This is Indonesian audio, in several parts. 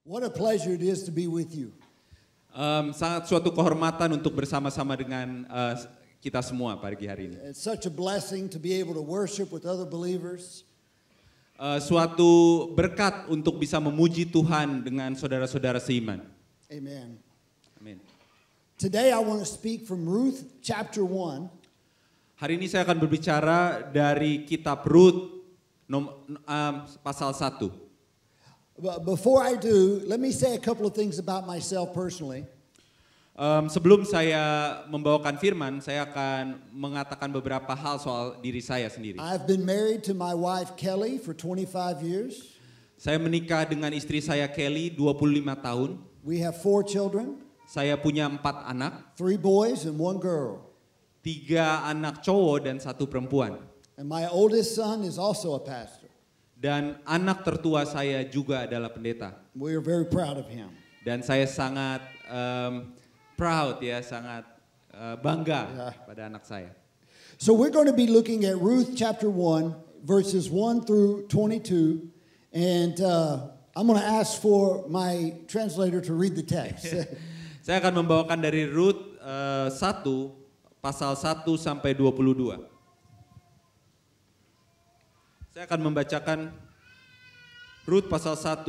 What a pleasure it is to be with you. Sangat suatu kehormatan untuk bersama-sama dengan kita semua pagi hari ini. It's such a blessing to be able to worship with other believers. Suatu berkat untuk bisa memuji Tuhan dengan saudara-saudara seiman. Amen. Amin. Today I want to speak from Ruth chapter 1. Hari ini saya akan berbicara dari kitab Rut pasal 1. But before I do, let me say a couple of things about myself personally. Sebelum saya membawakan firman, saya akan mengatakan beberapa hal soal diri saya sendiri. I've been married to my wife Kelly for 25 years. Saya menikah dengan istri saya Kelly 25 tahun. We have 4 children, Saya punya 4 anak, 3 boys and 1 girl. 3 anak cowok dan 1 perempuan. And my oldest son is also a pastor. Dan anak tertua saya juga adalah pendeta. We are very proud of him. Dan saya sangat proud ya, sangat bangga pada anak saya. So we're going to be looking at Ruth chapter 1, verses 1 through 22. And I'm going to ask for my translator to read the text. Saya akan membawakan dari Rut 1, pasal 1 sampai 22. Saya akan membacakan Rut pasal 1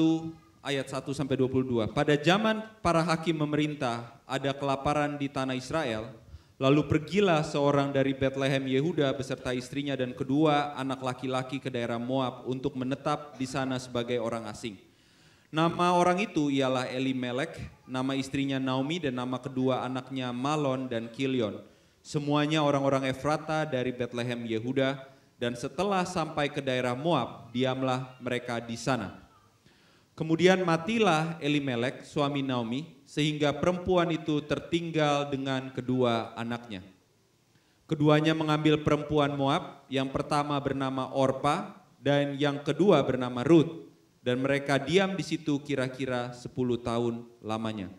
ayat 1 sampai 22. Pada zaman para hakim memerintah, ada kelaparan di tanah Israel. Lalu pergilah seorang dari Bethlehem Yehuda beserta istrinya dan kedua anak laki-laki ke daerah Moab untuk menetap di sana sebagai orang asing. Nama orang itu ialah Elimelek, nama istrinya Naomi dan nama kedua anaknya Malon dan Kilion. Semuanya orang-orang Efrata dari Bethlehem Yehuda. Dan setelah sampai ke daerah Moab, diamlah mereka di sana. Kemudian matilah Elimelek, suami Naomi, sehingga perempuan itu tertinggal dengan kedua anaknya. Keduanya mengambil perempuan Moab, yang pertama bernama Orpa, dan yang kedua bernama Rut. Dan mereka diam di situ kira-kira 10 tahun lamanya.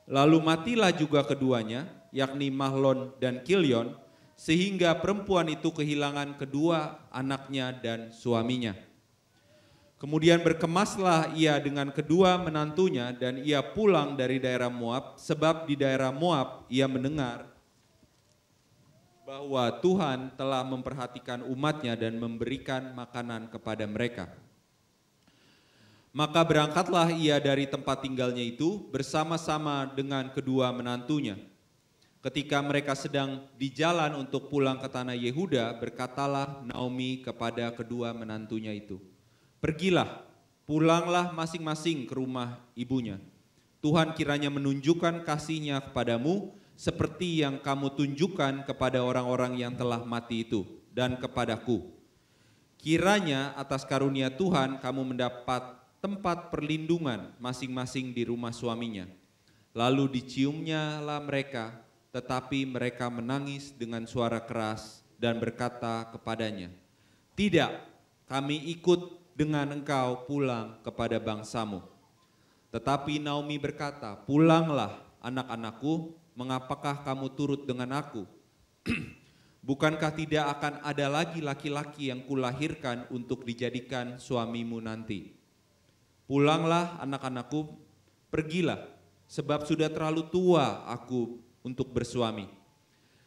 Lalu matilah juga keduanya, yakni Mahlon dan Kilion, sehingga perempuan itu kehilangan kedua anaknya dan suaminya. Kemudian berkemaslah ia dengan kedua menantunya dan ia pulang dari daerah Moab, sebab di daerah Moab ia mendengar bahwa Tuhan telah memperhatikan umatnya dan memberikan makanan kepada mereka. Maka berangkatlah ia dari tempat tinggalnya itu bersama-sama dengan kedua menantunya. Ketika mereka sedang di jalan untuk pulang ke tanah Yehuda, berkatalah Naomi kepada kedua menantunya itu, "Pergilah, pulanglah masing-masing ke rumah ibunya. Tuhan kiranya menunjukkan kasih-Nya kepadamu seperti yang kamu tunjukkan kepada orang-orang yang telah mati itu dan kepadaku. Kiranya atas karunia Tuhan kamu mendapat tempat perlindungan masing-masing di rumah suaminya." Lalu diciumnyalah mereka, tetapi mereka menangis dengan suara keras dan berkata kepadanya, "Tidak, kami ikut dengan engkau pulang kepada bangsamu." Tetapi Naomi berkata, "Pulanglah anak-anakku, mengapakah kamu turut dengan aku? Bukankah tidak akan ada lagi laki-laki yang kulahirkan untuk dijadikan suamimu nanti? Pulanglah anak-anakku, pergilah, sebab sudah terlalu tua aku untuk bersuami.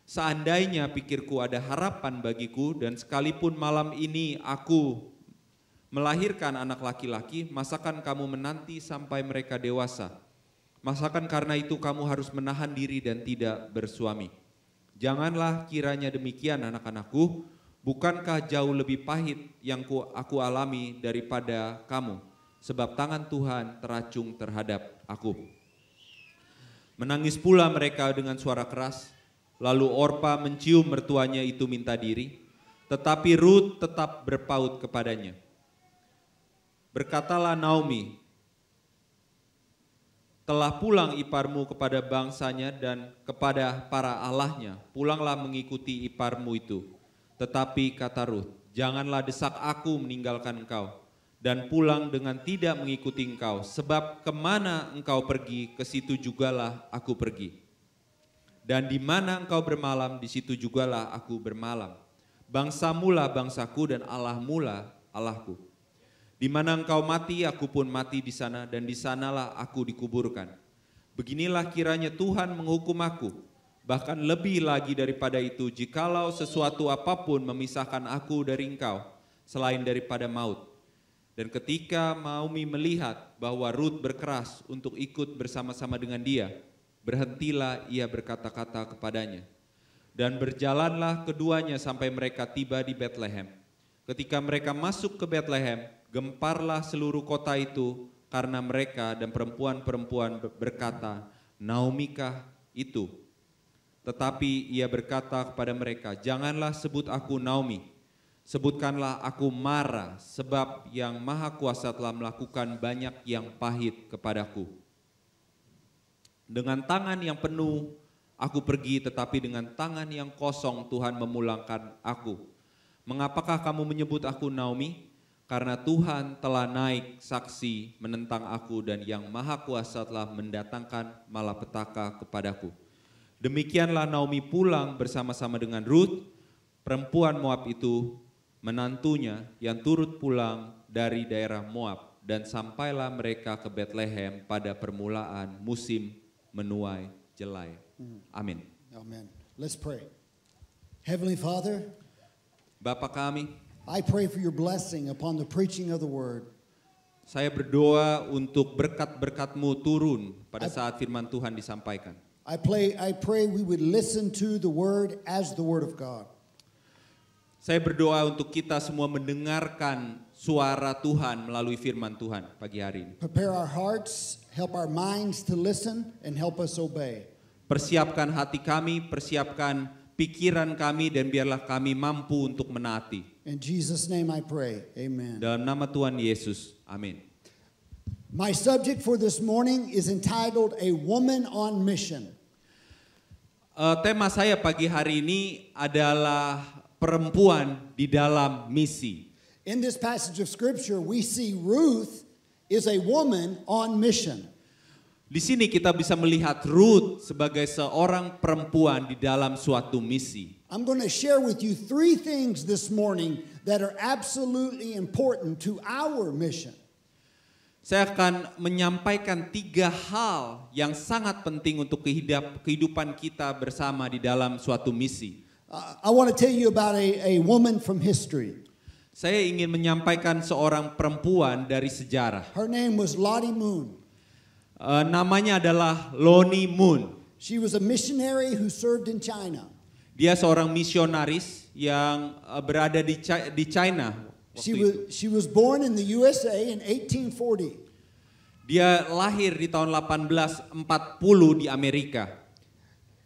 Seandainya pikirku ada harapan bagiku dan sekalipun malam ini aku melahirkan anak laki-laki, masakan kamu menanti sampai mereka dewasa? Masakan karena itu kamu harus menahan diri dan tidak bersuami? Janganlah kiranya demikian anak-anakku, bukankah jauh lebih pahit yang aku alami daripada kamu, sebab tangan Tuhan teracung terhadap aku." Menangis pula mereka dengan suara keras. Lalu Orpa mencium mertuanya itu minta diri, tetapi Rut tetap berpaut kepadanya. Berkatalah Naomi, "Telah pulang iparmu kepada bangsanya dan kepada para allahnya, pulanglah mengikuti iparmu itu." Tetapi kata Rut, "Janganlah desak aku meninggalkan engkau dan pulang dengan tidak mengikuti engkau, sebab kemana engkau pergi, ke situ jugalah aku pergi. Dan di mana engkau bermalam, di situ jugalah aku bermalam. Bangsamulah bangsaku dan Allahmulah Allahku. Di mana engkau mati, aku pun mati di sana, dan di sanalah aku dikuburkan. Beginilah kiranya Tuhan menghukum aku, bahkan lebih lagi daripada itu, jikalau sesuatu apapun memisahkan aku dari engkau, selain daripada maut. Dan ketika Naomi melihat bahwa Rut berkeras untuk ikut bersama-sama dengan dia, berhentilah ia berkata-kata kepadanya. Dan berjalanlah keduanya sampai mereka tiba di Betlehem. Ketika mereka masuk ke Betlehem, gemparlah seluruh kota itu karena mereka dan perempuan-perempuan berkata, Naomi-kah itu? Tetapi ia berkata kepada mereka, janganlah sebut aku Naomi, sebutkanlah aku Mara, sebab yang Maha Kuasa telah melakukan banyak yang pahit kepadaku. Dengan tangan yang penuh aku pergi, tetapi dengan tangan yang kosong Tuhan memulangkan aku. Mengapakah kamu menyebut aku Naomi? Karena Tuhan telah naik saksi menentang aku dan yang Maha Kuasa telah mendatangkan malapetaka kepadaku. Demikianlah Naomi pulang bersama-sama dengan Rut, perempuan Moab itu, menantunya yang turut pulang dari daerah Moab, dan sampailah mereka ke Betlehem pada permulaan musim menuai jelai. Amin. Amen. Let's pray. Heavenly Father, Bapa kami, I pray for your blessing upon the preaching of the word. saya berdoa untuk berkat-berkat-Mu turun pada saat firman Tuhan disampaikan. I pray we would listen to the word as the word of God. Saya berdoa untuk kita semua mendengarkan suara Tuhan melalui firman Tuhan pagi hari ini. Prepare our hearts, help our minds to listen, and help us obey. Persiapkan hati kami, persiapkan pikiran kami, dan biarlah kami mampu untuk menaati. In Jesus' name I pray, amen. Dalam nama Tuhan Yesus, amin. My subject for this morning is entitled A Woman on Mission. Tema saya pagi hari ini adalah perempuan di dalam misi. In this passage of scripture, we see Ruth is a woman on mission. Di sini kita bisa melihat Ruth sebagai seorang perempuan di dalam suatu misi. I'm going to share with you 3 things this morning that are absolutely important to our mission. Saya akan menyampaikan 3 hal yang sangat penting untuk kehidupan kita bersama di dalam suatu misi. I want to tell you about a woman from history. Saya ingin menyampaikan seorang perempuan dari sejarah. Her name was Lottie Moon. Namanya adalah Lottie Moon. She was a missionary who served in China. Dia seorang misionaris yang berada di China. She was born in the USA in 1840. Dia lahir di tahun 1840 di Amerika.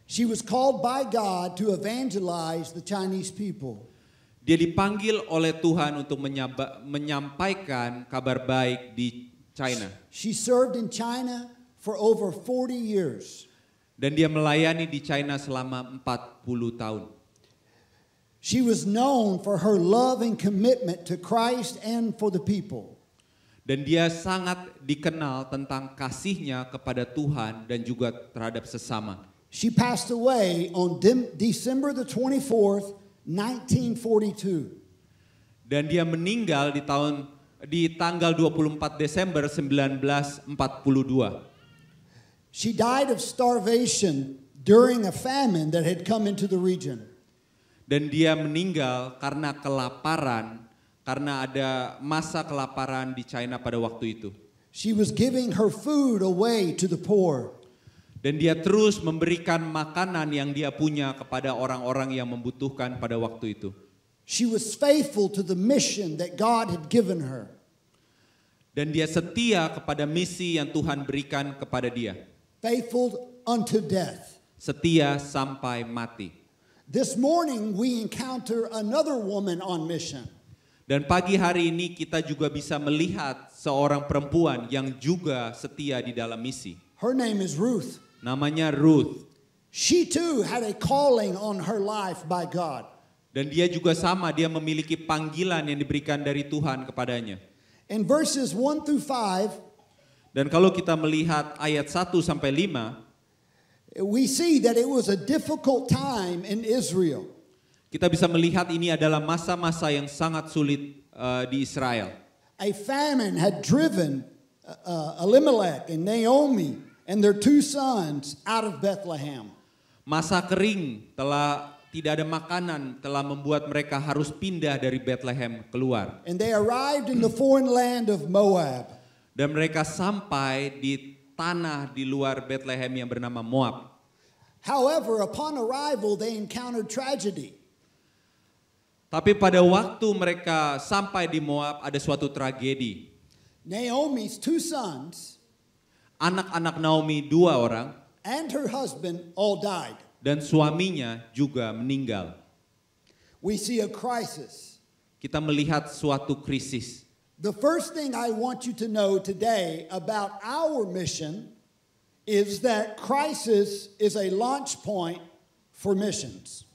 She was called by God to evangelize the Chinese people. Dia dipanggil oleh Tuhan untuk menyampaikan kabar baik di China. She served in China for over 40 years. Dan dia melayani di China selama 40 tahun. She was known for her love and commitment to Christ and for the people. Dan dia sangat dikenal tentang kasihnya kepada Tuhan dan juga terhadap sesama. She passed away on December the 24th, 1942. Dan dia meninggal di tanggal 24 Desember 1942. She died of starvation during a famine that had come into the region. Dan dia meninggal karena kelaparan, karena ada masa kelaparan di China pada waktu itu. She was giving her food away to the poor. Dan dia terus memberikan makanan yang dia punya kepada orang-orang yang membutuhkan pada waktu itu. She was faithful to the mission that God had given her. Dan dia setia kepada misi yang Tuhan berikan kepada dia. Faithful unto death. Setia sampai mati. This morning we encounter another woman on mission. Dan pagi hari ini kita juga bisa melihat seorang perempuan yang juga setia di dalam misi. Her name is Ruth. Namanya Ruth. She too had a calling on her life by God. Dan dia juga sama, dia memiliki panggilan yang diberikan dari Tuhan kepadanya. In verses 1 through 5, dan kalau kita melihat ayat 1 sampai 5, we see that it was a difficult time in Israel. Kita bisa melihat ini adalah masa-masa yang sangat sulit di Israel. a famine had driven Elimelech and Naomi and their 2 sons out of Bethlehem. Masa kering tidak ada makanan telah membuat mereka harus pindah dari Bethlehem keluar. And they arrived in the foreign land of Moab. Dan mereka sampai di tanah di luar Bethlehem yang bernama Moab. However, upon arrival, they encountered tragedy. Tapi pada waktu mereka sampai di Moab ada suatu tragedi. Naomi's 2 sons Anak-anak Naomi 2 orang and her husband all died. dan suaminya juga meninggal. We see a crisis. Kita melihat suatu krisis. The first thing I want you to know today about our mission is that crisis is a launch point for missions.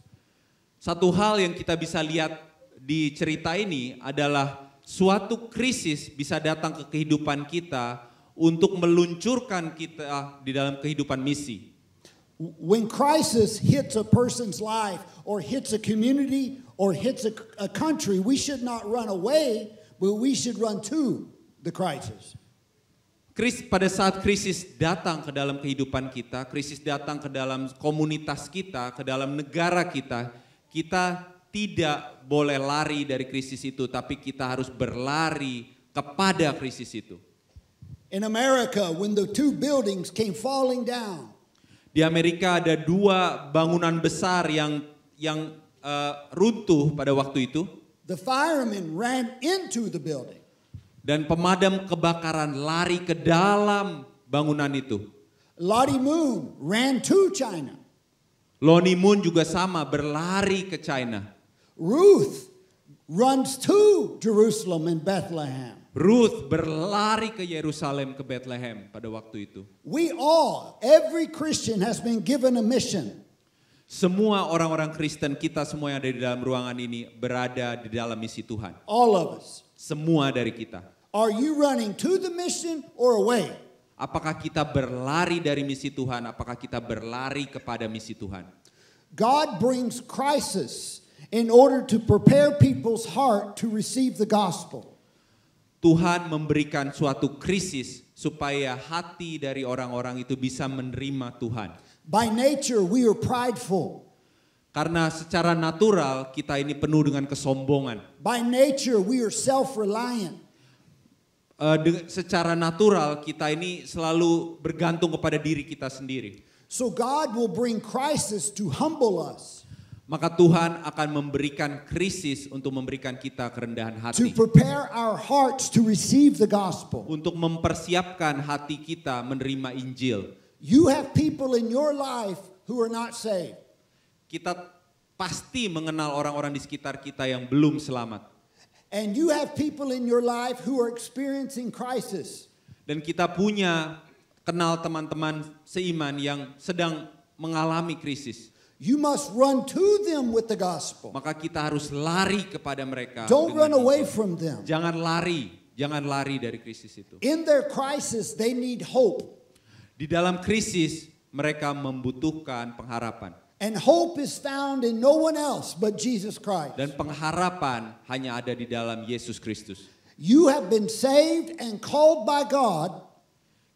Satu hal yang kita bisa lihat di cerita ini adalah suatu krisis bisa datang ke kehidupan kita untuk meluncurkan kita di dalam kehidupan misi. When crisis hits a person's life or hits a community or hits a country, we should not run away, but we should run to the crisis. Pada saat krisis datang ke dalam kehidupan kita, krisis datang ke dalam komunitas kita, ke dalam negara kita, kita tidak boleh lari dari krisis itu, tapi kita harus berlari kepada krisis itu. In America, when the 2 buildings came falling down, di Amerika ada 2 bangunan besar yang runtuh pada waktu itu. the firemen ran into the building. Dan pemadam kebakaran lari ke dalam bangunan itu. Lottie Moon ran to China. Lottie Moon juga sama, berlari ke China. Ruth runs to Jerusalem and Bethlehem. Ruth berlari ke Yerusalem, ke Bethlehem pada waktu itu. Every Christian has been given a mission. Semua orang-orang Kristen, kita semua yang ada di dalam ruangan ini berada di dalam misi Tuhan. All of us. Semua dari kita. Are you running to the mission or away? Apakah kita berlari dari misi Tuhan? Apakah kita berlari kepada misi Tuhan? God brings crisis in order to prepare people's heart to receive the gospel. Tuhan memberikan suatu krisis supaya hati dari orang-orang itu bisa menerima Tuhan. By nature, we are prideful. Karena secara natural kita ini penuh dengan kesombongan. By nature, we are self-reliant. Secara natural kita ini selalu bergantung kepada diri kita sendiri. So God will bring crisis to humble us. Maka Tuhan akan memberikan krisis untuk memberikan kita kerendahan To hati. prepare our hearts to receive the gospel. Untuk mempersiapkan hati kita menerima Injil. You have people in your life who are not saved. Kita pasti mengenal orang-orang di sekitar kita yang belum selamat. And you have people in your life who are experiencing crisis. Dan kita kenal teman-teman seiman yang sedang mengalami krisis. You must run to them with the gospel. Maka kita harus lari kepada mereka. Don't dengan run away Injil. from them. Jangan lari dari krisis itu. In their crisis, they need hope. Di dalam krisis mereka membutuhkan pengharapan. And hope is found in no one else but Jesus Christ. Dan pengharapan hanya ada di dalam Yesus Kristus. You have been saved and called by God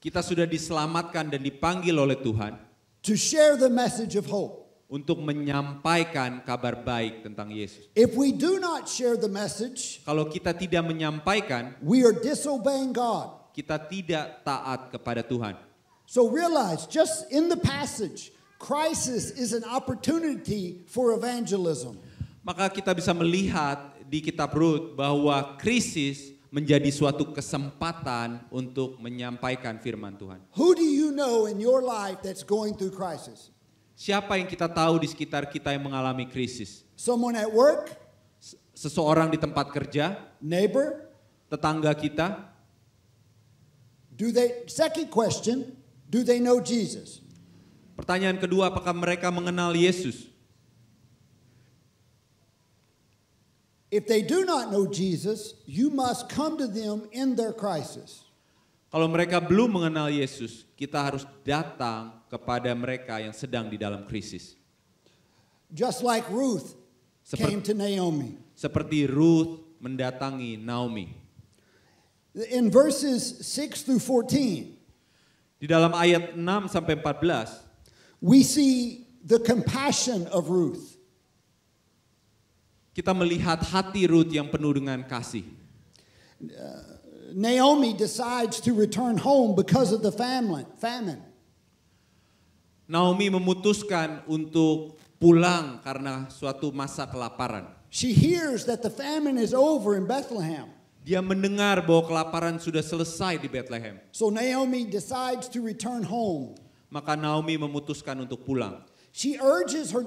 Kita sudah diselamatkan dan dipanggil oleh Tuhan to share the message of hope. untuk menyampaikan kabar baik tentang Yesus. If we do not share the message, Kalau kita tidak menyampaikan, we are disobeying God. kita tidak taat kepada Tuhan. So realize, just in the passage, crisis is an opportunity for evangelism. Maka kita bisa melihat di kitab Rut bahwa krisis menjadi suatu kesempatan untuk menyampaikan firman Tuhan. Who do you know in your life that's going through crisis? Siapa yang kita tahu di sekitar kita yang mengalami krisis? Someone at work? Seseorang di tempat kerja, Neighbor? tetangga kita. Second question, do they know Jesus? Pertanyaan kedua, apakah mereka mengenal Yesus? If they do not know Jesus, you must come to them in their crisis. Kalau mereka belum mengenal Yesus, kita harus datang kepada mereka yang sedang di dalam krisis. Just like Ruth came to Naomi. Seperti Ruth mendatangi Naomi. In verses 6 through 14, Di dalam ayat 6 sampai 14, we see the compassion of Ruth. kita melihat hati Ruth yang penuh dengan kasih. Naomi decides to return home because of the famine. Naomi memutuskan untuk pulang karena suatu masa kelaparan. She hears that the famine is over in Bethlehem. Dia mendengar bahwa kelaparan sudah selesai di Bethlehem. So Naomi decides to return home. Maka Naomi memutuskan untuk pulang. She urges her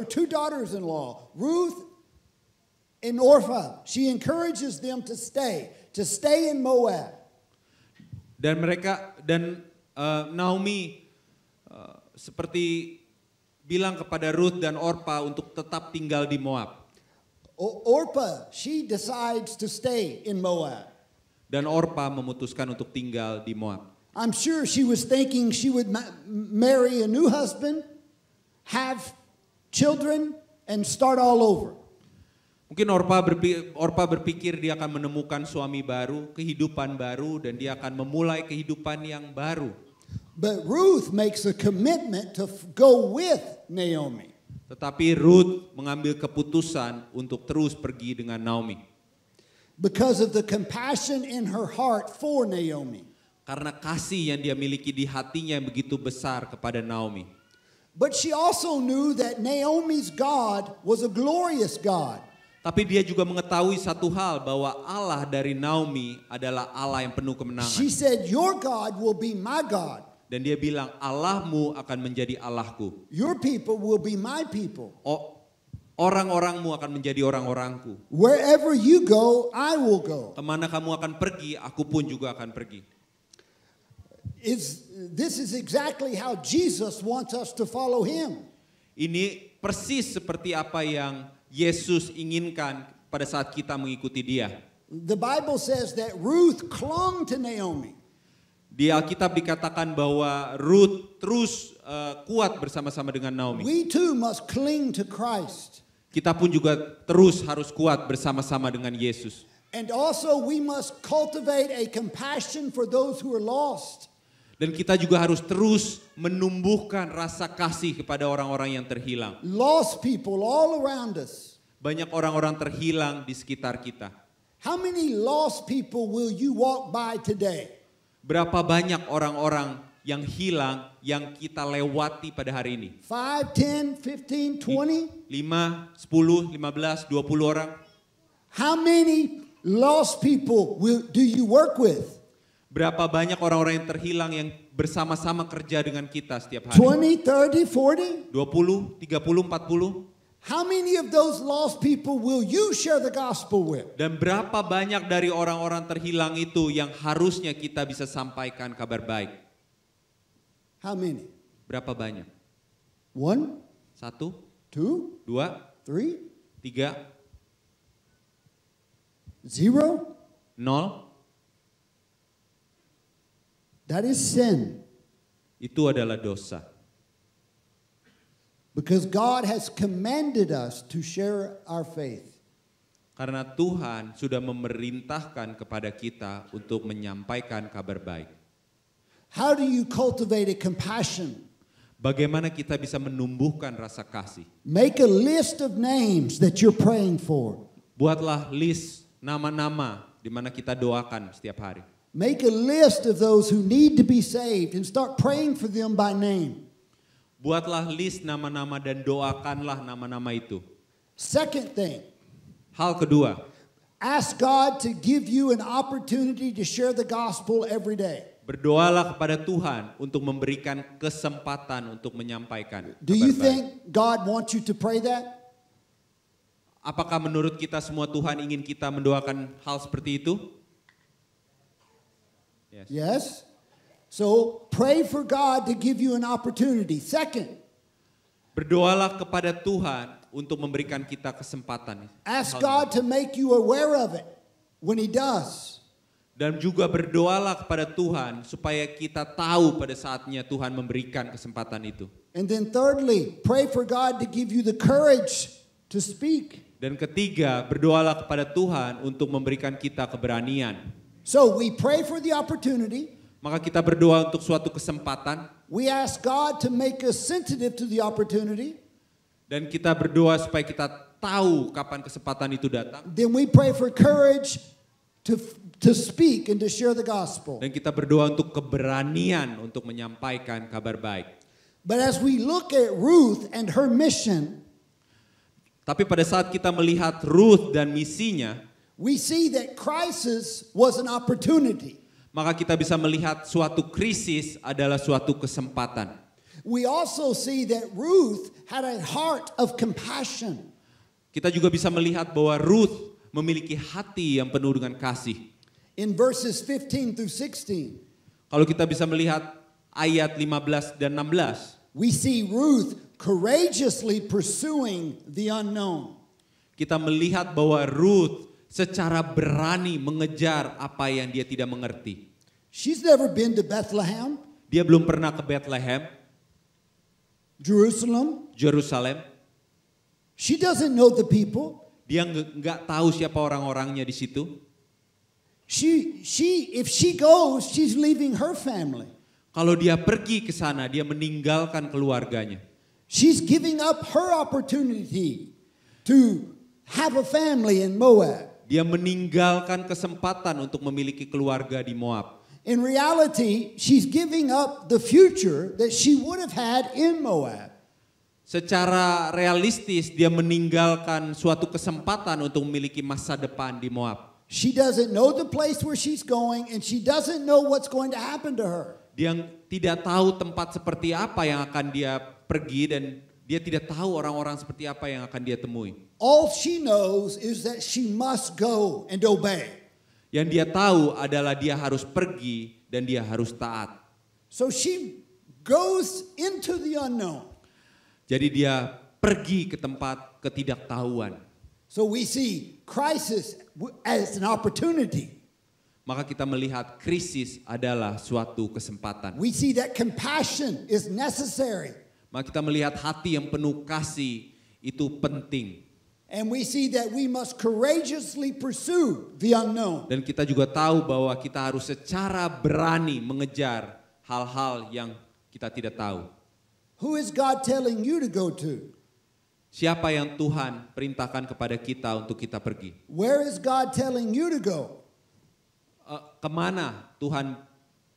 two daughters-in-law, Ruth and Orpah. She encourages them to stay in Moab. Dan Naomi seperti bilang kepada Ruth dan Orpah untuk tetap tinggal di Moab. Orpah, she decides to stay in Moab. Dan Orpah memutuskan untuk tinggal di Moab. I'm sure she was thinking she would marry a new husband, have children, and start all over. Mungkin Orpah berpikir dia akan menemukan suami baru, kehidupan baru, dan dia akan memulai kehidupan yang baru. But Ruth makes a commitment to go with Naomi. Tetapi Ruth mengambil keputusan untuk terus pergi dengan Naomi. Because of the compassion in her heart for Naomi. Karena kasih yang dia miliki di hatinya yang begitu besar kepada Naomi. But she also knew that Naomi's God was a glorious God. Tapi dia juga mengetahui satu hal, bahwa Allah dari Naomi adalah Allah yang penuh kemenangan. She said, "Your God will be my God. Dan dia bilang, Allahmu akan menjadi Allahku. Your people will be my people. Orang-orangmu akan menjadi orang-orangku. Wherever you go, I will go." Kemana kamu akan pergi, aku pun juga akan pergi. This is exactly how Jesus wants us to follow him. Ini persis seperti apa yang Yesus inginkan pada saat kita mengikuti dia. The Bible says that Ruth clung to Naomi. Di Alkitab dikatakan bahwa Ruth terus kuat bersama-sama dengan Naomi. We too must cling to Christ. Kita pun juga terus harus kuat bersama-sama dengan Yesus. And also we must cultivate a compassion for those who are lost. Dan kita juga harus terus menumbuhkan rasa kasih kepada orang-orang yang terhilang. Lost people all around us. Banyak orang-orang terhilang di sekitar kita. How many lost people will you walk by today? Berapa banyak orang-orang yang hilang yang kita lewati pada hari ini? 5, 10, 15, 20? 5, 10, 15, 20 orang. How many lost people do you work with? Berapa banyak orang-orang yang terhilang yang bersama-sama kerja dengan kita setiap hari? 20, 30, 40? 20, 30, 40? How many of those lost people will you share the gospel with? Dan berapa banyak dari orang-orang terhilang itu yang harusnya kita bisa sampaikan kabar baik? How many? Berapa banyak? 1, 1, 2, 2, 3, 3, 0? 0? That is sin. Itu adalah dosa. Because God has commanded us to share our faith. Karena Tuhan sudah memerintahkan kepada kita untuk menyampaikan kabar baik. How do you cultivate a compassion? Bagaimana kita bisa menumbuhkan rasa kasih? Make a list of names that you're praying for. Buatlah list nama-nama di mana kita doakan setiap hari. Make a list of those who need to be saved and start praying for them by name. Buatlah list nama-nama dan doakanlah nama-nama itu. Second thing, Hal kedua, ask God to give you an opportunity to share the gospel every day. berdoalah kepada Tuhan untuk memberikan kesempatan untuk menyampaikan Do kabar you baik. think God wants you to pray that? Apakah menurut kita semua Tuhan ingin kita mendoakan hal seperti itu? Yes. So pray for God to give you an opportunity. Second, Berdoalah kepada Tuhan untuk memberikan kita kesempatan. ask Hal God to make you aware of it when He does. Dan juga berdoalah kepada Tuhan supaya kita tahu pada saatnya Tuhan memberikan kesempatan itu. And then thirdly, pray for God to give you the courage to speak. Dan ketiga, berdoalah kepada Tuhan untuk memberikan kita keberanian. So we pray for the opportunity. Maka kita berdoa untuk suatu kesempatan. We ask God to make us sensitive to the opportunity. Dan kita berdoa supaya kita tahu kapan kesempatan itu datang. Then we pray for courage to speak and to share the gospel. Dan kita berdoa untuk keberanian untuk menyampaikan kabar baik. But as we look at Ruth and her mission, tapi pada saat kita melihat Ruth dan misinya, we see that crisis was an opportunity. Maka kita bisa melihat suatu krisis adalah suatu kesempatan. We also see that Ruth had a heart of compassion. Kita juga bisa melihat bahwa Ruth memiliki hati yang penuh dengan kasih. In verses 15 through 16, kalau kita bisa melihat ayat 15 dan 16, we see Ruth courageously pursuing the unknown. Kita melihat bahwa Ruth secara berani mengejar apa yang dia tidak mengerti. She's never been to Bethlehem, Dia belum pernah ke Bethlehem, Jerusalem. She doesn't know the people. Dia nggak tahu siapa orang-orangnya di situ. If she goes, she's leaving her family. Kalau dia pergi ke sana, dia meninggalkan keluarganya. She's giving up her opportunity to have a family in Moab. Dia meninggalkan kesempatan untuk memiliki keluarga di Moab. In reality, she's giving up the future that she would have had in Moab. Secara realistis, dia meninggalkan suatu kesempatan untuk memiliki masa depan di Moab. She doesn't know the place where she's going, and she doesn't know what's going to happen to her. Dia tidak tahu tempat seperti apa yang akan dia pergi, dan dia tidak tahu orang-orang seperti apa yang akan dia temui. All she knows is that she must go and obey. Yang dia tahu adalah dia harus pergi dan dia harus taat. So she goes into the unknown. Jadi dia pergi ke tempat ketidaktahuan. So we see crisis as an opportunity. Maka kita melihat krisis adalah suatu kesempatan. We see that compassion is necessary. Maka kita melihat hati yang penuh kasih itu penting. And we see that we must courageously pursue the unknown. Dan kita juga tahu bahwa kita harus secara berani mengejar hal-hal yang kita tidak tahu. Who is God telling you to go to? Siapa yang Tuhan perintahkan kepada kita untuk kita pergi? Where is God telling you to go? Kemana Tuhan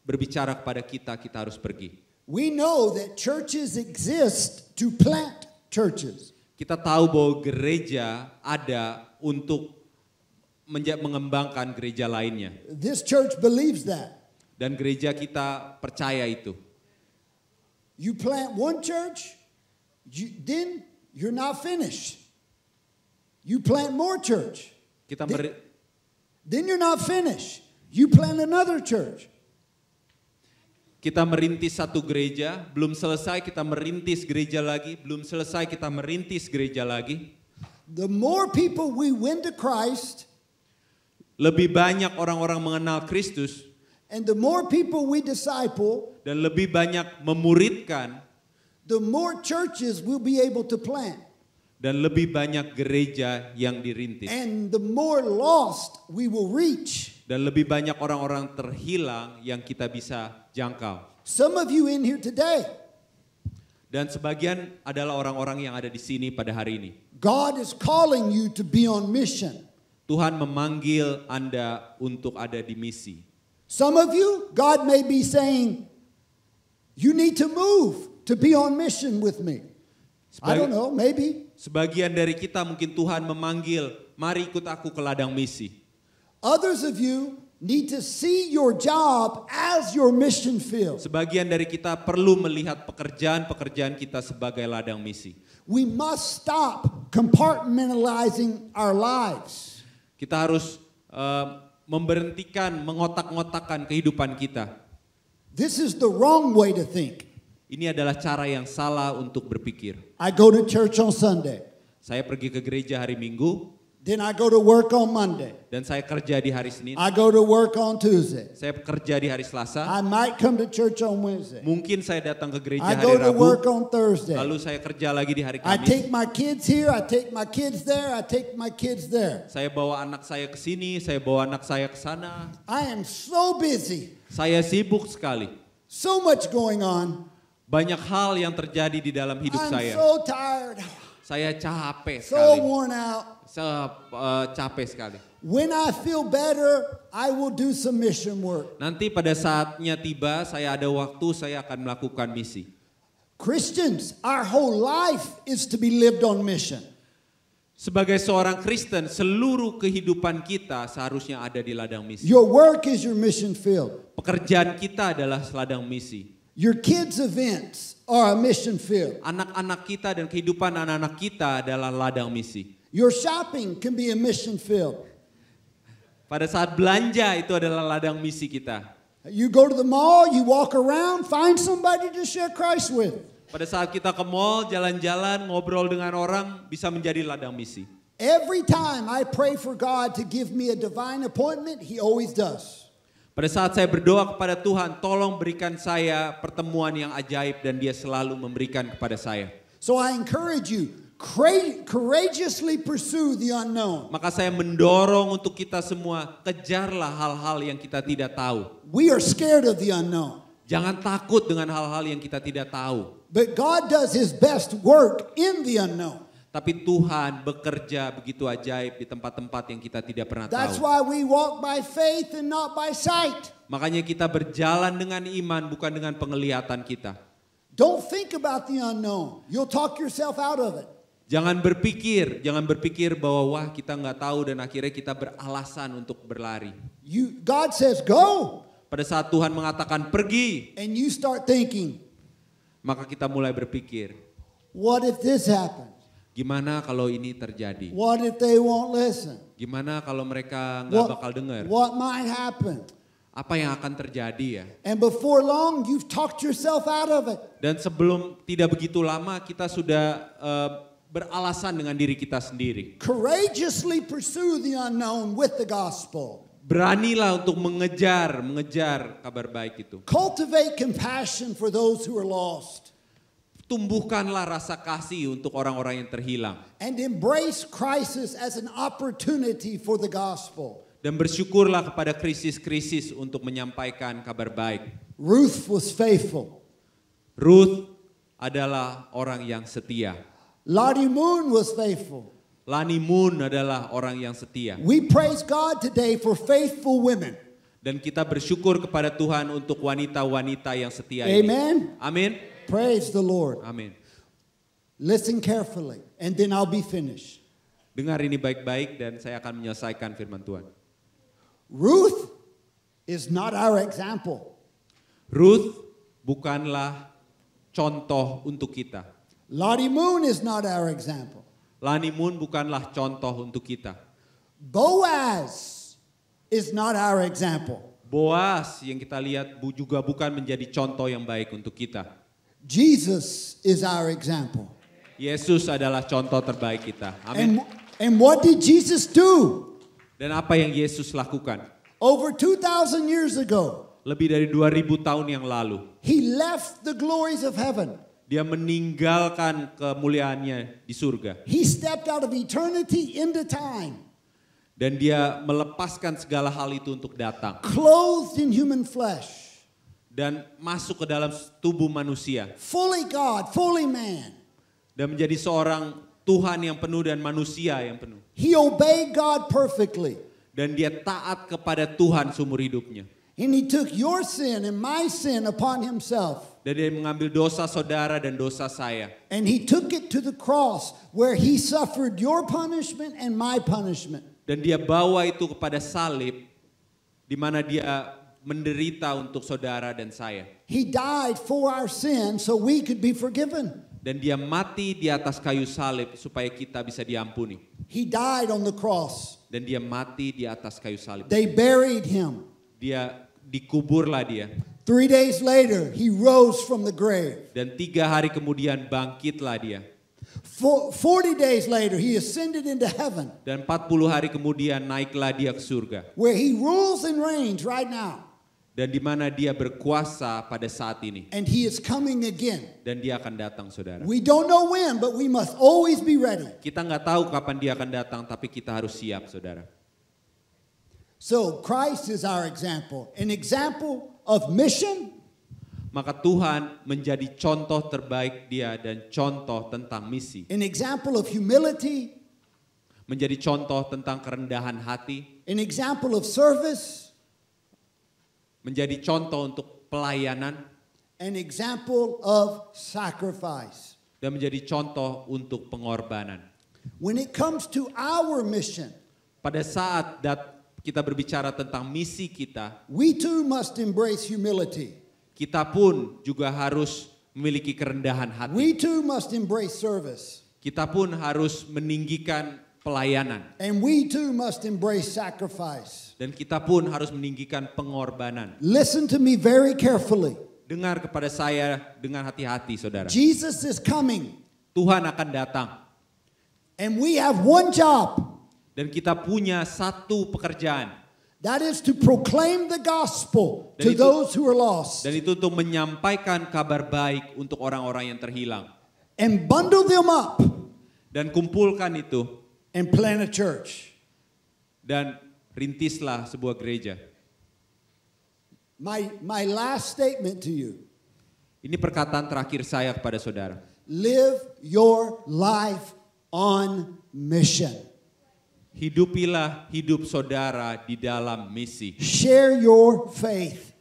berbicara kepada kita, kita harus pergi. We know that churches exist to plant churches. Kita tahu bahwa gereja ada untuk mengembangkan gereja lainnya. This church believes that. Dan gereja kita percaya itu. You plant one church, then you're not finished. You plant more church. Then you're not finished. You plant another church. Kita merintis satu gereja, belum selesai kita merintis gereja lagi, belum selesai kita merintis gereja lagi. The more people we win to Christ, lebih banyak orang-orang mengenal Kristus, and the more people we disciple, dan lebih banyak memuridkan, the more churches we'll be able to plant. Dan lebih banyak gereja yang dirintis. And the more lost we will reach. Dan lebih banyak orang-orang terhilang yang kita bisa jangkau. Some of you in here today. Dan sebagian adalah orang-orang yang ada di sini pada hari ini. God is calling you to be on mission. Tuhan memanggil Anda untuk ada di misi. Some of you, God may be saying, you need to move to be on mission with me. I don't know, maybe. Sebagian dari kita mungkin Tuhan memanggil, mari ikut aku ke ladang misi. Others of you need to see your job as your mission field. Sebagian dari kita perlu melihat pekerjaan-pekerjaan kita sebagai ladang misi. We must stop compartmentalizing our lives. Kita harus memberhentikan, mengotak-ngotakkan kehidupan kita. This is the wrong way to think. Ini adalah cara yang salah untuk berpikir. I go to church on Sunday. Saya pergi ke gereja hari Minggu. Then I go to work on Monday. Dan saya kerja di hari Senin. I go to work on Tuesday. Saya kerja di hari Selasa. I might come to church on Wednesday. Mungkin saya datang ke gereja I hari go to Rabu. work on Thursday. Lalu saya kerja lagi di hari I Kamis. take my kids here, I take my kids there, I take my kids there. Saya bawa anak saya ke sini, saya bawa anak saya ke sana. I am so busy. Saya sibuk sekali. So much going on. Banyak hal yang terjadi di dalam hidup I'm saya. so tired. Saya capek So sekali. worn out. Capek sekali. When I feel better, I will do some mission work. Nanti pada saatnya tiba, saya ada waktu, saya akan melakukan misi. Christians, our whole life is to be lived on mission. Sebagai seorang Kristen, seluruh kehidupan kita seharusnya ada di ladang misi. Your work is your mission field. Pekerjaan kita adalah ladang misi. Your kids' events are a mission field. Anak-anak kita dan kehidupan anak-anak kita adalah ladang misi. Your shopping can be a mission field. Pada saat belanja itu adalah ladang misi kita. You go to the mall, you walk around, find somebody to share Christ with. Pada saat kita ke mall, jalan-jalan, ngobrol dengan orang, bisa menjadi ladang misi. Every time I pray for God to give me a divine appointment, He always does. Pada saat saya berdoa kepada Tuhan, tolong berikan saya pertemuan yang ajaib dan Dia selalu memberikan kepada saya. So I encourage you, courageously pursue the unknown. Maka saya mendorong untuk kita semua, kejarlah hal-hal yang kita tidak tahu. We are scared of the unknown. Jangan takut dengan hal-hal yang kita tidak tahu. But God does His best work in the unknown. Tapi Tuhan bekerja begitu ajaib di tempat-tempat yang kita tidak pernah That's tahu. why we walk by faith and not by sight. Makanya kita berjalan dengan iman bukan dengan penglihatan kita. Don't think about the unknown. You'll talk yourself out of it. Jangan berpikir bahwa wah kita nggak tahu dan akhirnya kita beralasan untuk berlari. God says go. Pada saat Tuhan mengatakan pergi, And you start thinking, maka kita mulai berpikir, what if this happens? gimana kalau ini terjadi? What if they won't listen? Gimana kalau mereka nggak bakal dengar? What might happen? Apa yang akan terjadi ya? And before long, you've talked yourself out of it. Dan sebelum tidak begitu lama kita sudah beralasan dengan diri kita sendiri. Courageously pursue the unknown with the gospel. Beranilah untuk mengejar kabar baik itu. Cultivate compassion for those who are lost. Tumbuhkanlah rasa kasih untuk orang-orang yang terhilang. And embrace crisis as an opportunity for the gospel. Dan bersyukurlah kepada krisis-krisis untuk menyampaikan kabar baik. Ruth was faithful. Ruth adalah orang yang setia. Lottie Moon was faithful. Lani Moon adalah orang yang setia. We praise God today for faithful women. Dan kita bersyukur kepada Tuhan untuk wanita-wanita yang setia ini. Amen. Amin. Praise the Lord. Amin. Listen carefully and then I'll be finished. Dengar ini baik-baik dan saya akan menyelesaikan firman Tuhan. Ruth is not our example. Ruth bukanlah contoh untuk kita. Lottie Moon is not our example. Lani Moon bukanlah contoh untuk kita. Boaz is not our example. Boaz yang kita lihat juga bukan menjadi contoh yang baik untuk kita. Jesus is our example. Yesus adalah contoh terbaik kita. Amin. And what did Jesus do? Dan apa yang Yesus lakukan? Over 2,000 years ago. Lebih dari 2000 tahun yang lalu. He left the glories of heaven. Dia meninggalkan kemuliaannya di surga. He stepped out of eternity into time. Dan dia melepaskan segala hal itu untuk datang. Clothed in human flesh. Dan masuk ke dalam tubuh manusia. Fully God, fully man. Dan menjadi seorang Tuhan yang penuh dan manusia yang penuh. He obeyed God perfectly. Dan dia taat kepada Tuhan seumur hidupnya. And he took your sin and my sin upon himself. Dan dia mengambil dosa saudara dan dosa saya. And he took it to the cross where he suffered your punishment and my punishment. Dan dia bawa itu kepada salib di mana dia menderita untuk saudara dan saya. He died for our sin so we could be forgiven. Dan dia mati di atas kayu salib supaya kita bisa diampuni. He died on the cross. Dan dia mati di atas kayu salib. They buried him. Dikuburlah dia. 3 days later, he rose from the grave. Dan 3 hari kemudian bangkitlah dia. 40 days later, he ascended into heaven. Dan 40 hari kemudian naiklah dia ke surga. Where he rules and reigns right now. Dan di mana dia berkuasa pada saat ini. And he is coming again. Dan dia akan datang, saudara. We don't know when, but we must always be ready. Kita nggak tahu kapan dia akan datang, tapi kita harus siap, saudara. So Christ is our example, an example of mission. Maka Tuhan menjadi contoh terbaik dia dan contoh tentang misi. An example of humility. Menjadi contoh tentang kerendahan hati. An example of service. Menjadi contoh untuk pelayanan. An example of sacrifice. Dan menjadi contoh untuk pengorbanan. When it comes to our mission, pada saat kita berbicara tentang misi kita, we too must embrace humility. Kita pun juga harus memiliki kerendahan hati. We too must embrace service. Kita pun harus meninggikan pelayanan. And we too must embrace sacrifice. Dan kita pun harus meninggikan pengorbanan. Listen to me very carefully. Dengar kepada saya dengan hati-hati, saudara. Jesus is coming. Tuhan akan datang. And we have one job. Dan kita punya satu pekerjaan. That is to proclaim the gospel to those who are lost. Dan itu untuk menyampaikan kabar baik untuk orang-orang yang terhilang. And bundle them up. Dan kumpulkan itu. And plant a church. Dan rintislah sebuah gereja. My last statement to you. Ini perkataan terakhir saya kepada saudara. Live your life on mission. Hidupilah hidup saudara di dalam misi. Share your faith.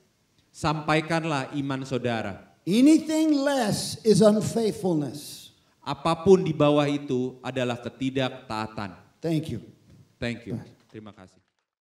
Sampaikanlah iman saudara. Anything less is unfaithfulness. Apapun di bawah itu adalah ketidaktaatan. Thank you. Thank you. Terima kasih.